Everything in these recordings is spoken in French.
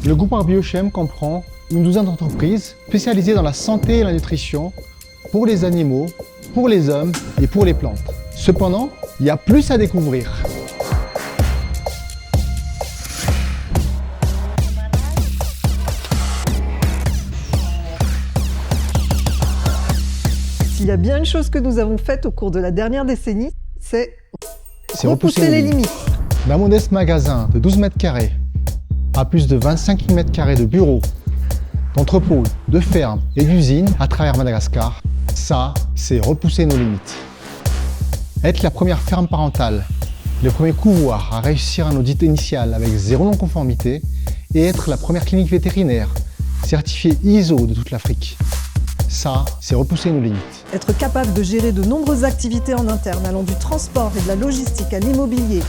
Le groupe Arbiochem comprend une douzaine d'entreprises spécialisées dans la santé et la nutrition pour les animaux, pour les hommes et pour les plantes. Cependant, il y a plus à découvrir. S'il y a bien une chose que nous avons faite au cours de la dernière décennie, c'est repousser les limites. D'un modeste magasin de 12 mètres carrés à plus de 25 mètres carrés de bureaux, d'entrepôts, de fermes et d'usines à travers Madagascar, ça, c'est repousser nos limites. Être la première ferme parentale, le premier couvoir à réussir un audit initial avec 0 non-conformité et être la première clinique vétérinaire certifiée ISO de toute l'Afrique. Ça, c'est repousser nos limites. Être capable de gérer de nombreuses activités en interne, allant du transport et de la logistique à l'immobilier,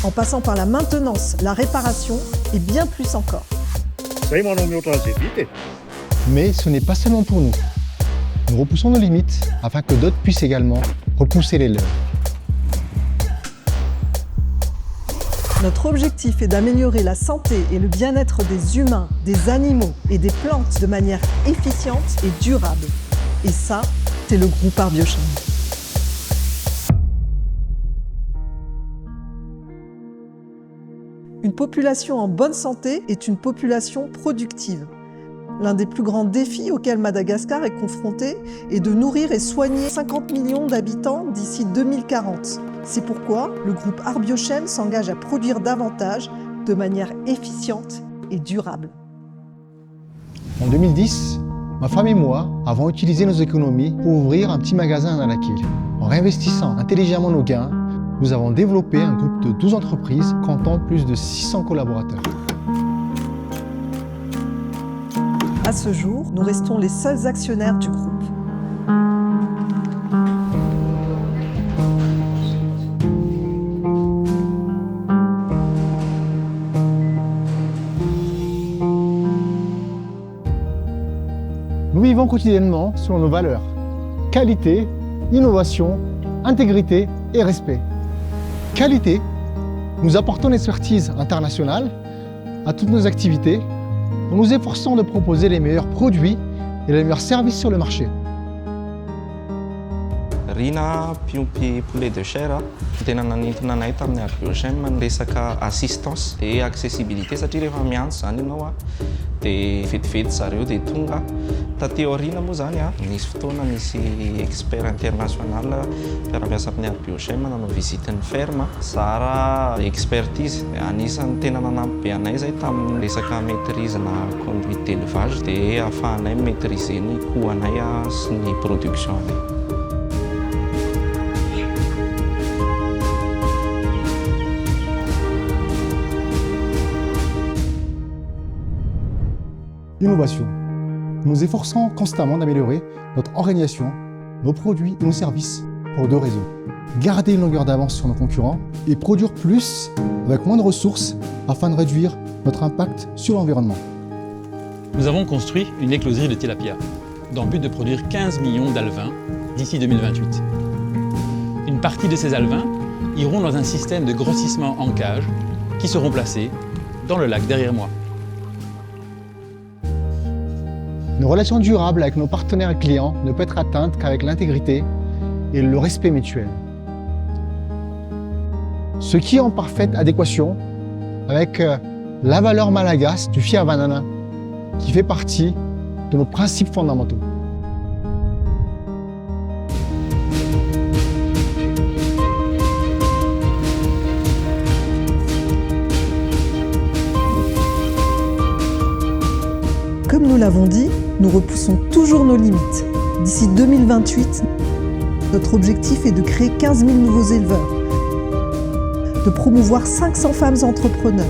en passant par la maintenance, la réparation et bien plus encore. Mais ce n'est pas seulement pour nous. Nous repoussons nos limites afin que d'autres puissent également repousser les leurs. Notre objectif est d'améliorer la santé et le bien-être des humains, des animaux et des plantes de manière efficiente et durable. Et ça, c'est le groupe Arbiochem. Une population en bonne santé est une population productive. L'un des plus grands défis auxquels Madagascar est confronté est de nourrir et soigner 50 millions d'habitants d'ici 2040. C'est pourquoi le groupe Arbiochem s'engage à produire davantage de manière efficiente et durable. En 2010, ma femme et moi avons utilisé nos économies pour ouvrir un petit magasin à Nanakil. En réinvestissant intelligemment nos gains, nous avons développé un groupe de 12 entreprises comptant plus de 600 collaborateurs. À ce jour, nous restons les seuls actionnaires du groupe. Nous vivons quotidiennement selon nos valeurs. Qualité, innovation, intégrité et respect. Qualité, nous apportons une expertise internationale à toutes nos activités en nous efforçant de proposer les meilleurs produits et les meilleurs services sur le marché. Rina Piompi poulet de chair tena nanentona anay tamin'ny Arbiochem ny resaka assistance et accessibilité satria rehefa miantso zany ianao dia vetivety zareo dia tonga taty aoriana moa zany nisy fotoana misy expert international mpiara-miasa amin'ny Arbiochem nanao visite ny ferme zara expertise anisany tena nanampy be anay zay tamin'ny resaka maîtrise na conduite d'élevage dia ahafahanay maîtriser ny coût anay sy ny production anay. Innovation. Nous nous efforçons constamment d'améliorer notre organisation, nos produits et nos services pour 2 raisons. Garder une longueur d'avance sur nos concurrents et produire plus avec moins de ressources afin de réduire notre impact sur l'environnement. Nous avons construit une écloserie de tilapia dans le but de produire 15 millions d'alevins d'ici 2028. Une partie de ces alevins iront dans un système de grossissement en cage qui seront placés dans le lac derrière moi. Nos relations durables avec nos partenaires et clients ne peuvent être atteintes qu'avec l'intégrité et le respect mutuel. Ce qui est en parfaite adéquation avec la valeur malagasy du fihavanana qui fait partie de nos principes fondamentaux. Comme nous l'avons dit, nous repoussons toujours nos limites. D'ici 2028, notre objectif est de créer 15 000 nouveaux éleveurs, de promouvoir 500 femmes entrepreneurs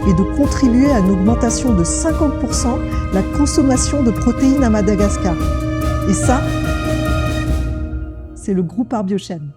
et de contribuer à une augmentation de 50% la consommation de protéines à Madagascar. Et ça, c'est le groupe Arbiochem.